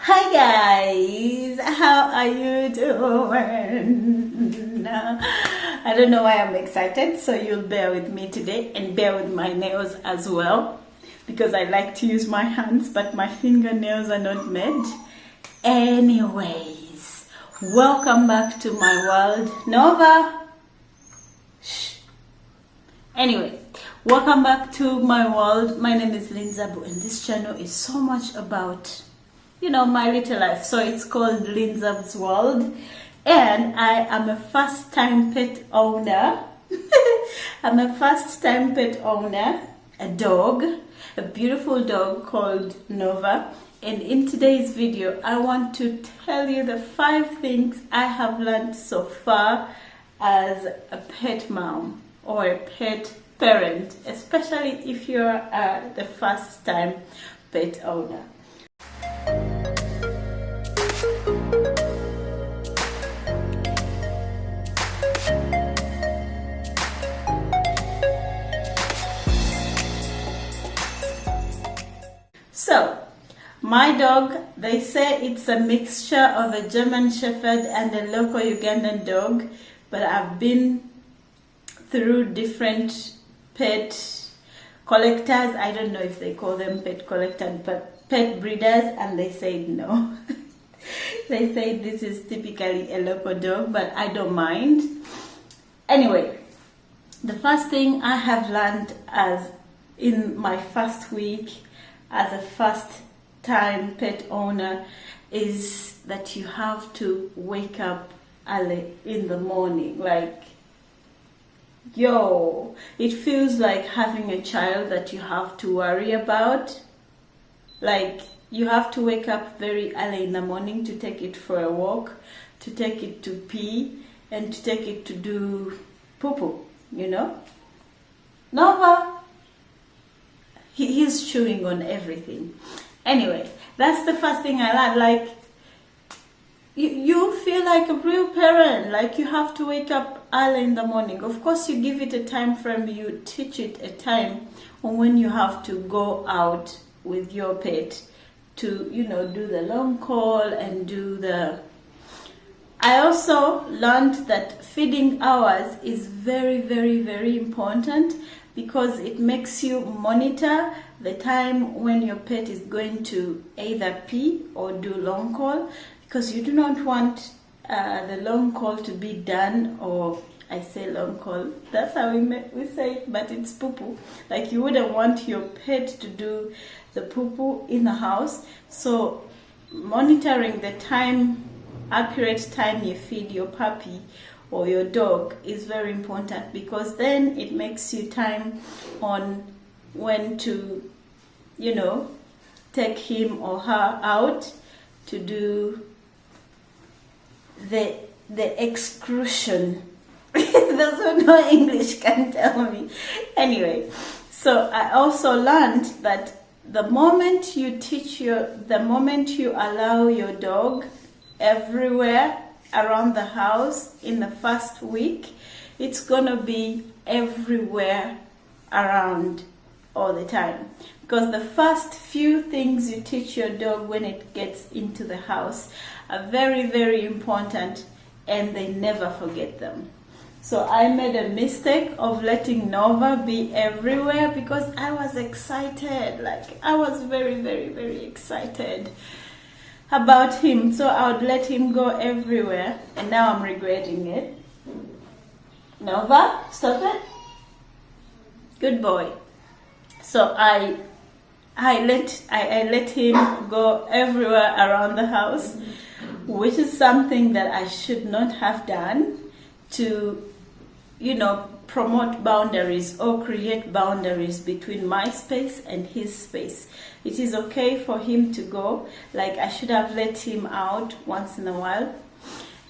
Hi guys, how are you doing? I don't know why I'm excited, so you'll bear with me today and bear with my nails as well because I like to use my hands, but my fingernails are not made. Anyways, welcome back to my world. Nova! Shh. Anyway, welcome back to my world. My name is Linzabu and this channel is so much about my little life. So it's called Linzabu's World, and I am a first-time pet owner. I'm a first-time pet owner, a dog, a beautiful dog called Nova. And in today's video, I want to tell you the 5 things I have learned so far as a pet mom or a pet parent, especially if you're the first-time pet owner. So, my dog, they say it's a mixture of a German Shepherd and a local Ugandan dog, but I've been through different pet collectors. I don't know if they call them pet collectors, but pet breeders, and they said no. They say this is typically a local dog, but I don't mind. Anyway, the first thing I have learned as in my first week as a first-time pet owner is that you have to wake up early in the morning. Like, it feels like having a child that you have to worry about. Like, you have to wake up very early in the morning to take it for a walk, to take it to pee, and to take it to do poo-poo, Nova! He's chewing on everything. Anyway, that's the first thing I learned. Like, you feel like a real parent. Like, you have to wake up early in the morning. Of course, you give it a time frame. You teach it a time on when you have to go out with your pet to, do the long call and do the... I also learned that feeding hours is very, very, very important, because it makes you monitor the time when your pet is going to either pee or do long call, because you do not want the long call to be done, or I say long call, that's how we say it, but it's poo-poo. Like, you wouldn't want your pet to do the poo-poo in the house. So monitoring the time, accurate time you feed your puppy or your dog is very important, because then it makes you time on when to, take him or her out to do the excursion. Those who know English can tell me. Anyway, so I also learned that the moment you allow your dog everywhere around the house in the first week, it's gonna be everywhere around all the time, because the first few things you teach your dog when it gets into the house are very, very important, and they never forget them. So I made a mistake of letting Nova be everywhere because I was excited. Like, I was very, very, very excited about him, so I would let him go everywhere, and now I'm regretting it. Nova, stop it. Good boy. So I let him go everywhere around the house, which is something that I should not have done, to promote boundaries or create boundaries between my space and his space. It is okay for him to go. Like, I should have let him out once in a while.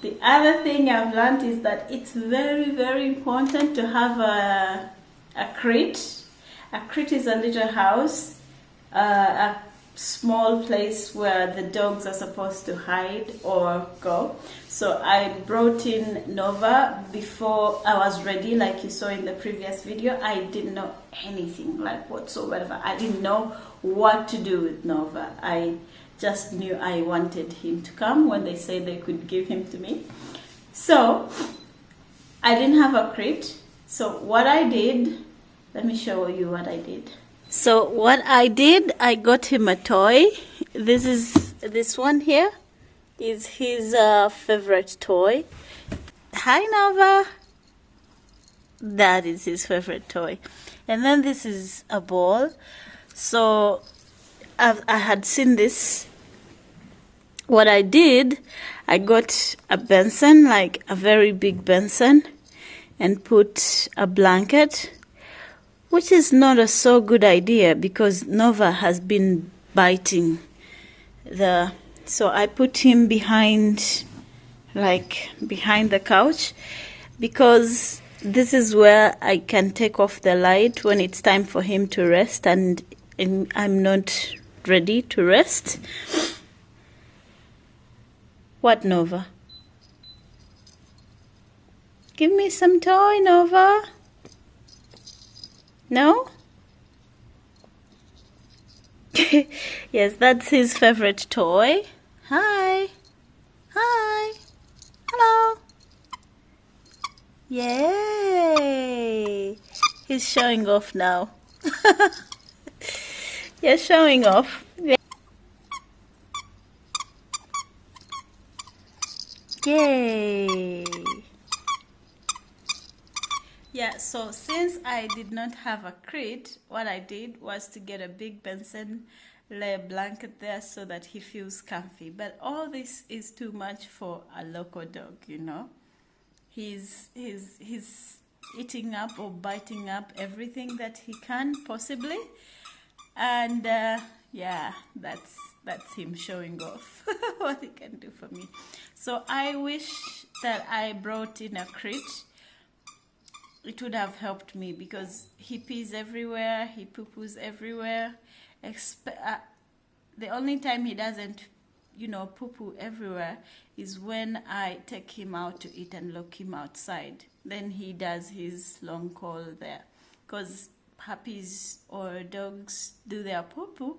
The other thing I've learned is that it's very, very important to have a crate. A crate is a little house, a small place where the dogs are supposed to hide or go. So I brought in Nova before I was ready, like you saw in the previous video. I didn't know anything, like, whatsoever. I didn't know what to do with Nova. I just knew I wanted him to come when they said they could give him to me. So I didn't have a crate. So what I did, let me show you what I did. So what I did, I got him a toy. This one here is his favorite toy. Hi Nova. That is his favorite toy. And then this is a ball. So I had seen this. What I did, I got a Benson, like a very big Benson, and put a blanket, which is not a so good idea because Nova has been biting so I put him behind the couch, because this is where I can take off the light when it's time for him to rest and I'm not ready to rest. What, Nova? Give me some toy, Nova. No? Yes, that's his favorite toy. Hi. Hi. Hello. Yay. He's showing off now. You're showing off. Yay. Yeah, so since I did not have a crate, what I did was to get a big Benson, lay a blanket there so that he feels comfy. But all this is too much for a local dog, you know. He's eating up or biting up everything that he can possibly. And yeah, that's him showing off what he can do for me. So I wish that I brought in a crate. It would have helped me because he pees everywhere, he poo-poos everywhere. The only time he doesn't, you know, poo-poo everywhere is when I take him out to eat and lock him outside. Then he does his long call there. Because puppies or dogs do their poo-poo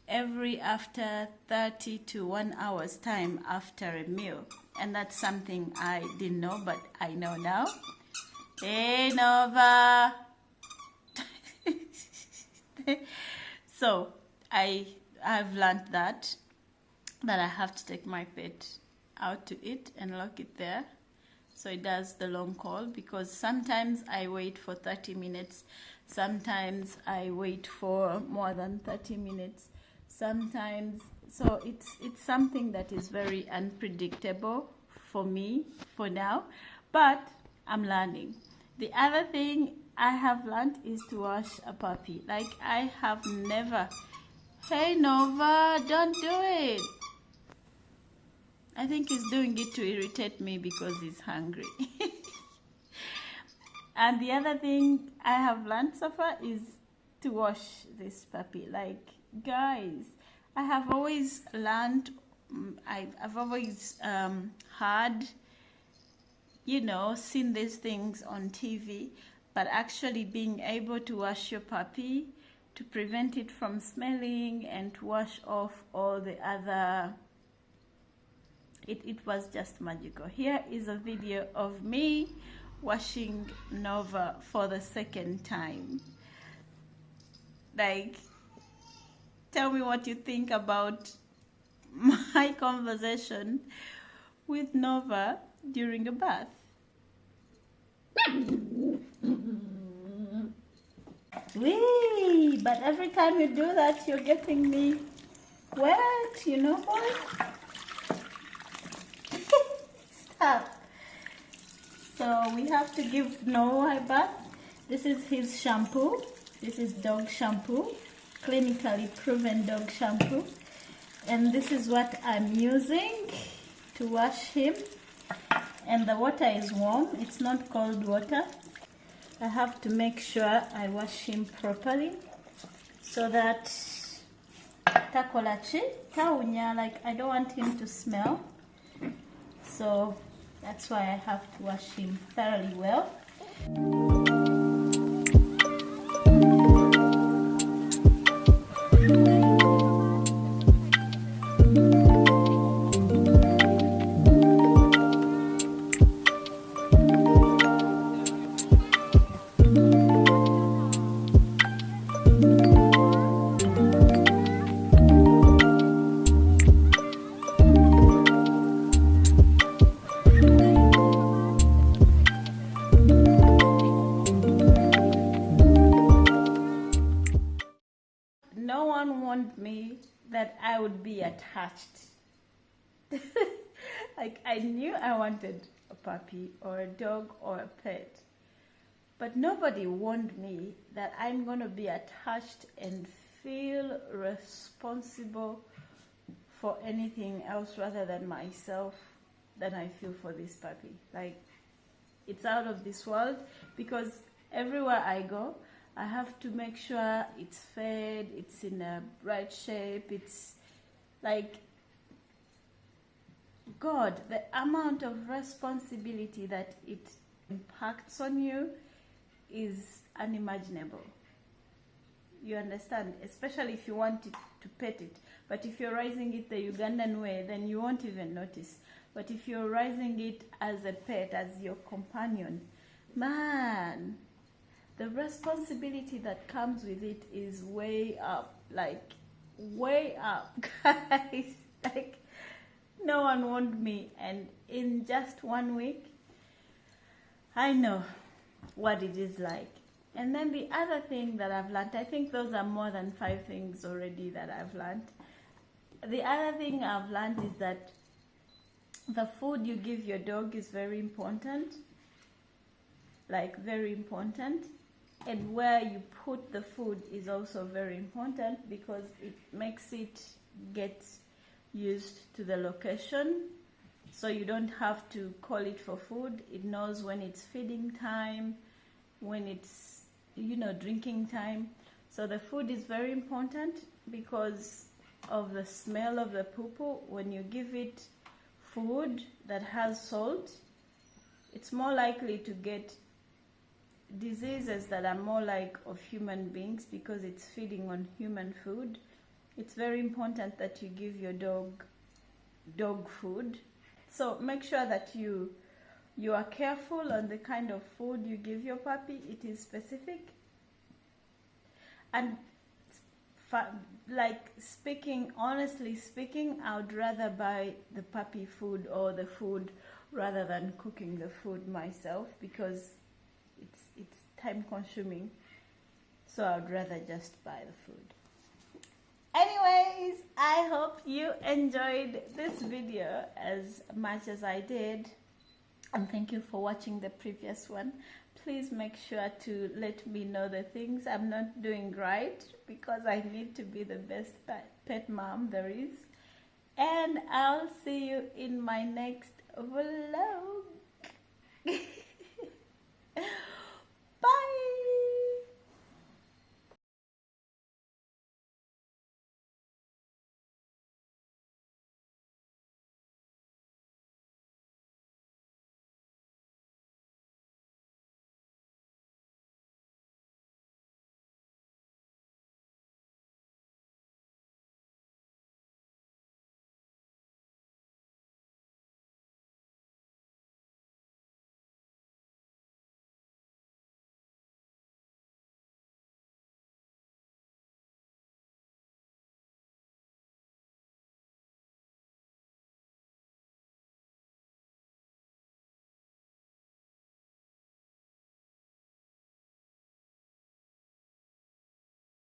after 30 to 1 hour's time after a meal. And that's something I didn't know, but I know now. Hey Nova. So I've learned that I have to take my pet out to eat and lock it there so it does the long call, because sometimes I wait for 30 minutes, sometimes I wait for more than 30 minutes, sometimes. So it's something that is very unpredictable for me for now, but I'm learning. The other thing I have learned is to wash a puppy. Like, I have never. Hey Nova, don't do it. I think he's doing it to irritate me because he's hungry. And the other thing I have learned so far is to wash this puppy. Like, guys, I have always learned, I've always heard, you know, seen these things on TV, but actually being able to wash your puppy to prevent it from smelling and to wash off all the other, it was just magical. Here is a video of me washing Nova for the second time. Like, tell me what you think about my conversation with Nova during a bath. Wee! But every time you do that, you're getting me wet, you know what? Stop. So we have to give Noah a bath. This is his shampoo. This is dog shampoo, clinically proven dog shampoo. And this is what I'm using to wash him. And the water is warm, it's not cold water. I have to make sure I wash him properly so that takolachi taunya, like, I don't want him to smell. So that's why I have to wash him thoroughly well. No one warned me that I would be attached. Like, I knew I wanted a puppy or a dog or a pet, but nobody warned me that I'm going to be attached and feel responsible for anything else rather than myself that I feel for this puppy. Like, it's out of this world, because everywhere I go, I have to make sure it's fed, it's in a right shape. It's like, God, the amount of responsibility that it impacts on you is unimaginable. You understand? Especially if you want to pet it. But if you're raising it the Ugandan way, then you won't even notice. But if you're raising it as a pet, as your companion, man, the responsibility that comes with it is way up. Like, way up, guys. Like, no one warned me. And in just 1 week, I know what it is like. And then the other thing that I've learned, I think those are more than 5 things already that I've learned. The other thing I've learned is that the food you give your dog is very important. Like, very important. And where you put the food is also very important, because it makes it get used to the location. So you don't have to call it for food. It knows when it's feeding time, when it's, you know, drinking time. So the food is very important because of the smell of the poo-poo. When you give it food that has salt, it's more likely to get diseases that are more like of human beings, because it's feeding on human food. It's very important that you give your dog food. So make sure that you are careful on the kind of food you give your puppy. It is specific. And like, honestly speaking, I would rather buy the puppy food or the food rather than cooking the food myself, because it's time consuming. So I would rather just buy the food. Anyways, I hope you enjoyed this video as much as I did, and thank you for watching the previous one. Please make sure to let me know the things I'm not doing right, because I need to be the best pet mom there is. And I'll see you in my next vlog.